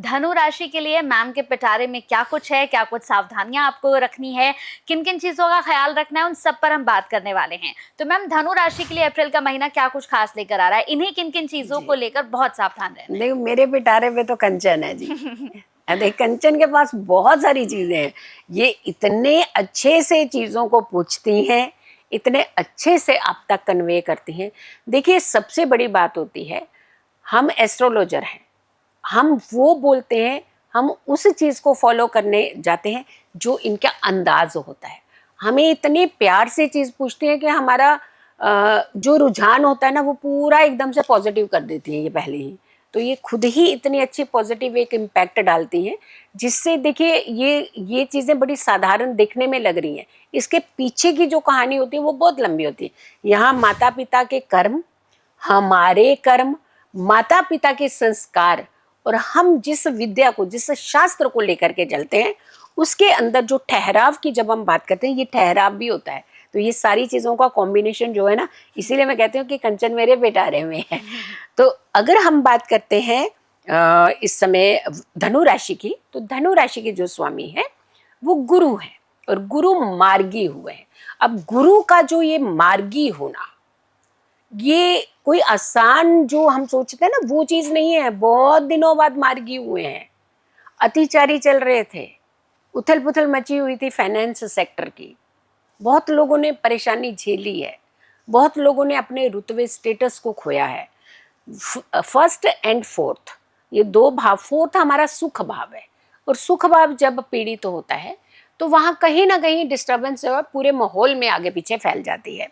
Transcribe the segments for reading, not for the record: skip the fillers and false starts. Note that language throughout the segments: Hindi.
धनु राशि के लिए मैम के पिटारे में क्या कुछ है, क्या कुछ सावधानियां आपको रखनी है, किन किन चीजों का ख्याल रखना है, उन सब पर हम बात करने वाले हैं। तो मैम, धनु राशि के लिए अप्रैल का महीना क्या कुछ खास लेकर आ रहा है, इन्हीं किन किन चीजों को लेकर बहुत सावधान रहना है? देखो, मेरे पिटारे में तो कंचन है जी। देख, कंचन के पास बहुत सारी चीजें हैं। ये इतने अच्छे से चीजों को पूछती हैं, इतने अच्छे से आप तक कन्वे करती हैं। देखिए, सबसे बड़ी बात होती है, हम एस्ट्रोलॉजर हैं, हम वो बोलते हैं, हम उस चीज को फॉलो करने जाते हैं जो इनका अंदाज होता है। हमें इतने प्यार से चीज पूछते हैं कि हमारा जो रुझान होता है ना, वो पूरा एकदम से पॉजिटिव कर देती है ये पहले ही। तो ये खुद ही इतनी अच्छी पॉजिटिव एक इम्पैक्ट डालती हैं, जिससे देखिए ये चीज़ें बड़ी साधारण देखने में लग रही हैं, इसके पीछे की जो कहानी होती है वो बहुत लंबी होती है। यहाँ माता पिता के कर्म, हमारे कर्म, माता पिता के संस्कार, और हम जिस विद्या को, जिस शास्त्र को लेकर के चलते हैं, उसके अंदर जो ठहराव की जब हम बात करते हैं, ये ठहराव भी होता है। तो ये सारी चीज़ों का कॉम्बिनेशन जो है ना, इसीलिए मैं कहती हूँ कि कंचन मेरे पिटारे में है। तो अगर हम बात करते हैं इस समय धनु राशि की, तो धनु राशि के जो स्वामी है वो गुरु है, और गुरु मार्गी हुए हैं। अब गुरु का जो ये मार्गी होना, ये कोई आसान जो हम सोचते हैं ना, वो चीज़ नहीं है। बहुत दिनों बाद मार्गी हुए हैं, अतिचारी चल रहे थे, उथल पुथल मची हुई थी फाइनेंस सेक्टर की, बहुत लोगों ने परेशानी झेली है, बहुत लोगों ने अपने रुतबे स्टेटस को खोया है। फर्स्ट एंड फोर्थ, ये दो भाव, फोर्थ हमारा सुख भाव है, और सुख भाव जब पीड़ित होता है तो वहाँ कहीं ना कहीं डिस्टर्बेंस जो है पूरे माहौल में आगे पीछे फैल जाती है।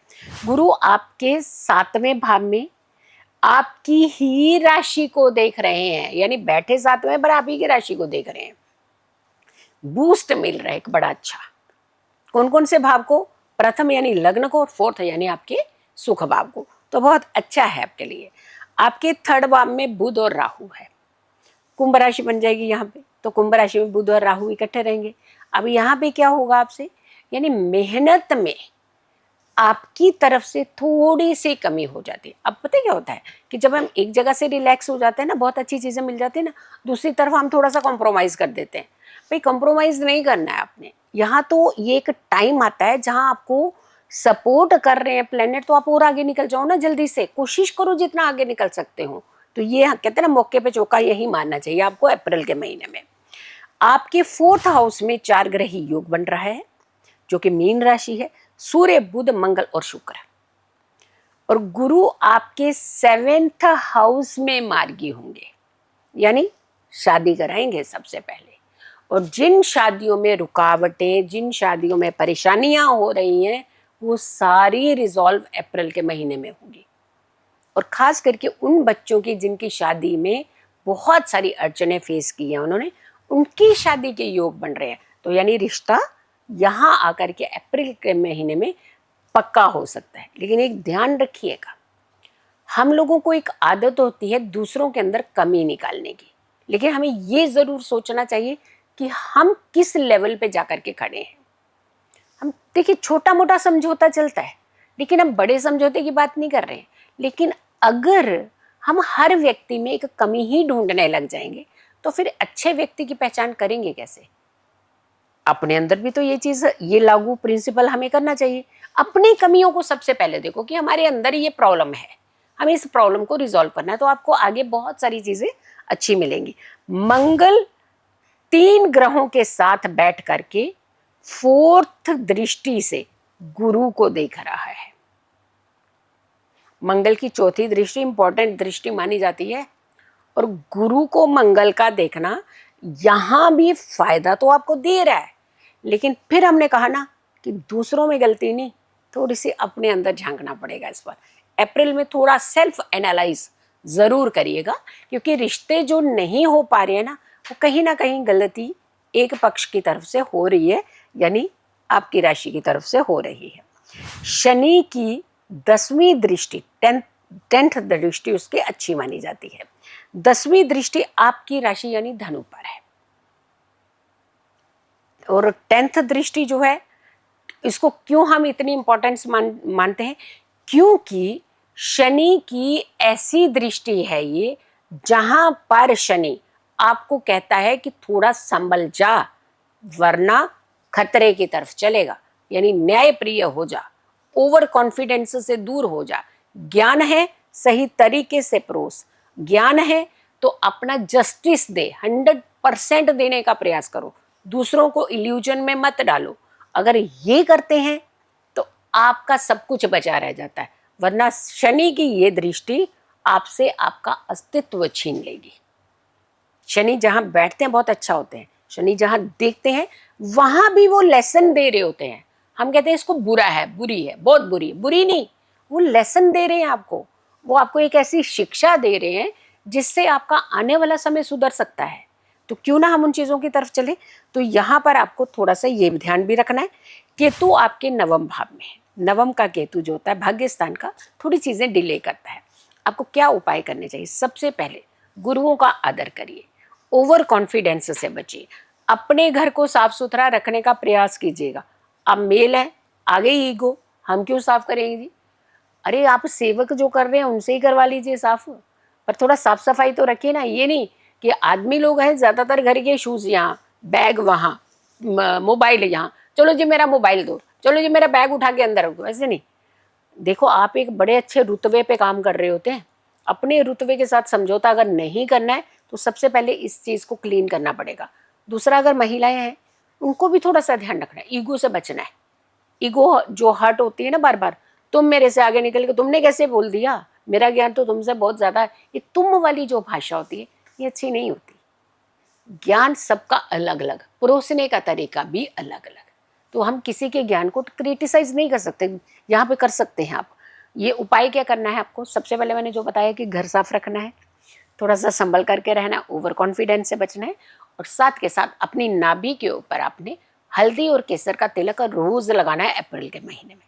गुरु आपके 7वें भाव में आपकी ही राशि को देख रहे हैं, यानी बैठे 7वें पर आप ही की राशि को देख रहे हैं। बूस्ट मिल रहा है एक बड़ा अच्छा। कौन कौन से भाव को? प्रथम यानी लग्न को, और फोर्थ यानी आपके सुख भाव को। तो बहुत अच्छा है आपके लिए। आपके थर्ड भाव में बुध और राहु है, कुंभ राशि बन जाएगी यहाँ पे। तो कुंभ राशि में बुध और राहु इकट्ठे रहेंगे। अब यहाँ पे क्या होगा आपसे, यानी मेहनत में आपकी तरफ से थोड़ी सी कमी हो जाती है। अब पता है क्या होता है कि जब हम एक जगह से रिलैक्स हो जाते हैं ना, बहुत अच्छी चीज़ें मिल जाती है ना, दूसरी तरफ हम थोड़ा सा कॉम्प्रोमाइज़ कर देते हैं। भाई, कॉम्प्रोमाइज़ नहीं करना है आपने। यहाँ तो ये एक टाइम आता है जहाँ आपको सपोर्ट कर रहे हैं प्लेनेट, तो आप और आगे निकल जाओ ना, जल्दी से कोशिश करो जितना आगे निकल सकते हो। तो ये कहते हैं ना, मौके पे चौका, यही मानना चाहिए आपको। अप्रैल के महीने में आपके 4th हाउस में 4 ग्रही योग बन रहा है, जो कि मीन राशि है। सूर्य, बुध, मंगल और शुक्र, और गुरु आपके 7th हाउस में मार्गी होंगे, यानी शादी कराएंगे सबसे पहले। और जिन शादियों में रुकावटें, जिन शादियों में परेशानियां हो रही हैं, वो सारी रिजॉल्व अप्रैल के महीने में होगी। और खास करके उन बच्चों की जिनकी शादी में बहुत सारी अड़चनें फेस की हैं उन्होंने, उनकी शादी के योग बन रहे हैं। तो यानी रिश्ता यहाँ आकर के अप्रैल के महीने में पक्का हो सकता है। लेकिन एक ध्यान रखिएगा, हम लोगों को एक आदत होती है दूसरों के अंदर कमी निकालने की, लेकिन हमें ये ज़रूर सोचना चाहिए कि हम किस लेवल पे जाकर के खड़े हैं। हम देखिए, छोटा मोटा समझौता चलता है, लेकिन हम बड़े समझौते की बात नहीं कर रहे हैं। लेकिन अगर हम हर व्यक्ति में एक कमी ही ढूंढने लग जाएंगे, तो फिर अच्छे व्यक्ति की पहचान करेंगे कैसे? अपने अंदर भी तो ये चीज़, ये लागू प्रिंसिपल हमें करना चाहिए। अपनी कमियों को सबसे पहले देखो कि हमारे अंदर ये प्रॉब्लम है, हमें इस प्रॉब्लम को रिजॉल्व करना है, तो आपको आगे बहुत सारी चीज़ें अच्छी मिलेंगी। मंगल 3 ग्रहों के साथ बैठ करके 4th दृष्टि से गुरु को देख रहा है। मंगल की 4थी दृष्टि इंपॉर्टेंट दृष्टि मानी जाती है, और गुरु को मंगल का देखना यहाँ भी फायदा तो आपको दे रहा है, लेकिन फिर हमने कहा ना कि दूसरों में गलती नहीं, थोड़ी सी अपने अंदर झांकना पड़ेगा इस पर। अप्रैल में थोड़ा सेल्फ एनालाइज ज़रूर करिएगा, क्योंकि रिश्ते जो नहीं हो पा रहे हैं ना, वो कहीं ना कहीं गलती एक पक्ष की तरफ से हो रही है, यानी आपकी राशि की तरफ से हो रही है। शनि की 10वीं दृष्टि, 10th दृष्टि उसकी अच्छी मानी जाती है। 10वीं दृष्टि आपकी राशि यानी धनु पर है, और 10th दृष्टि जो है, इसको क्यों हम इतनी इंपॉर्टेंस मानते हैं? क्योंकि शनि की ऐसी दृष्टि है ये, जहां पर शनि आपको कहता है कि थोड़ा संभल जा, वरना खतरे की तरफ चलेगा। यानी न्यायप्रिय हो जा, ओवर कॉन्फिडेंस से दूर हो जा। ज्ञान है, सही तरीके से परोस। ज्ञान है तो अपना जस्टिस दे, 100% देने का प्रयास करो। दूसरों को इल्यूजन में मत डालो। अगर ये करते हैं तो आपका सब कुछ बचा रह जाता है, वरना शनि की ये दृष्टि आपसे आपका अस्तित्व छीन लेगी। शनि जहां बैठते हैं बहुत अच्छा होते हैं, शनि जहां देखते हैं वहां भी वो लेसन दे रहे होते हैं। हम कहते हैं इसको बुरा है, बुरी है, बहुत बुरी है। बुरी नहीं, वो लेसन दे रहे हैं आपको। वो आपको एक ऐसी शिक्षा दे रहे हैं जिससे आपका आने वाला समय सुधर सकता है। तो क्यों ना हम उन चीज़ों की तरफ चले। तो यहाँ पर आपको थोड़ा सा ये ध्यान भी रखना है, केतु आपके नवम भाव में है। नवम का केतु जो होता है भाग्य स्थान का, थोड़ी चीज़ें डिले करता है। आपको क्या उपाय करने चाहिए? सबसे पहले गुरुओं का आदर करिए, ओवर कॉन्फिडेंस से बचिए, अपने घर को साफ सुथरा रखने का प्रयास कीजिएगा। अब मेल है, आगे ईगो, हम क्यों साफ करेंगे जी? अरे आप सेवक जो कर रहे हैं उनसे ही करवा लीजिए साफ, पर थोड़ा साफ सफाई तो रखिए ना। ये नहीं कि आदमी लोग हैं ज़्यादातर घर के, शूज़ यहाँ, बैग वहाँ, मोबाइल यहाँ, चलो जी मेरा मोबाइल दो, चलो जी मेरा बैग उठा के अंदर रख दो। ऐसे नहीं। देखो आप एक बड़े अच्छे रुतबे पे काम कर रहे होते हैं, अपने रुतबे के साथ समझौता अगर नहीं करना है तो सबसे पहले इस चीज़ को क्लीन करना पड़ेगा। दूसरा, अगर महिलाएं हैं उनको भी थोड़ा सा ध्यान रखना है, ईगो से बचना है। ईगो जो हर्ट होती है ना बार बार, तुम मेरे से आगे निकल के तुमने कैसे बोल दिया, मेरा ज्ञान तो तुमसे बहुत ज़्यादा है, ये तुम वाली जो भाषा होती है ये अच्छी नहीं होती। ज्ञान सबका अलग अलग, परोसने का तरीका भी अलग अलग। तो हम किसी के ज्ञान को क्रिटिसाइज नहीं कर सकते, यहाँ पे कर सकते हैं आप। ये उपाय क्या करना है आपको? सबसे पहले मैंने जो बताया कि घर साफ रखना है, थोड़ा सा संभल करके रहना, ओवर कॉन्फिडेंस से बचना है, और साथ के साथ अपनी नाभि के ऊपर आपने हल्दी और केसर का तिलक रोज लगाना है अप्रैल के महीने में।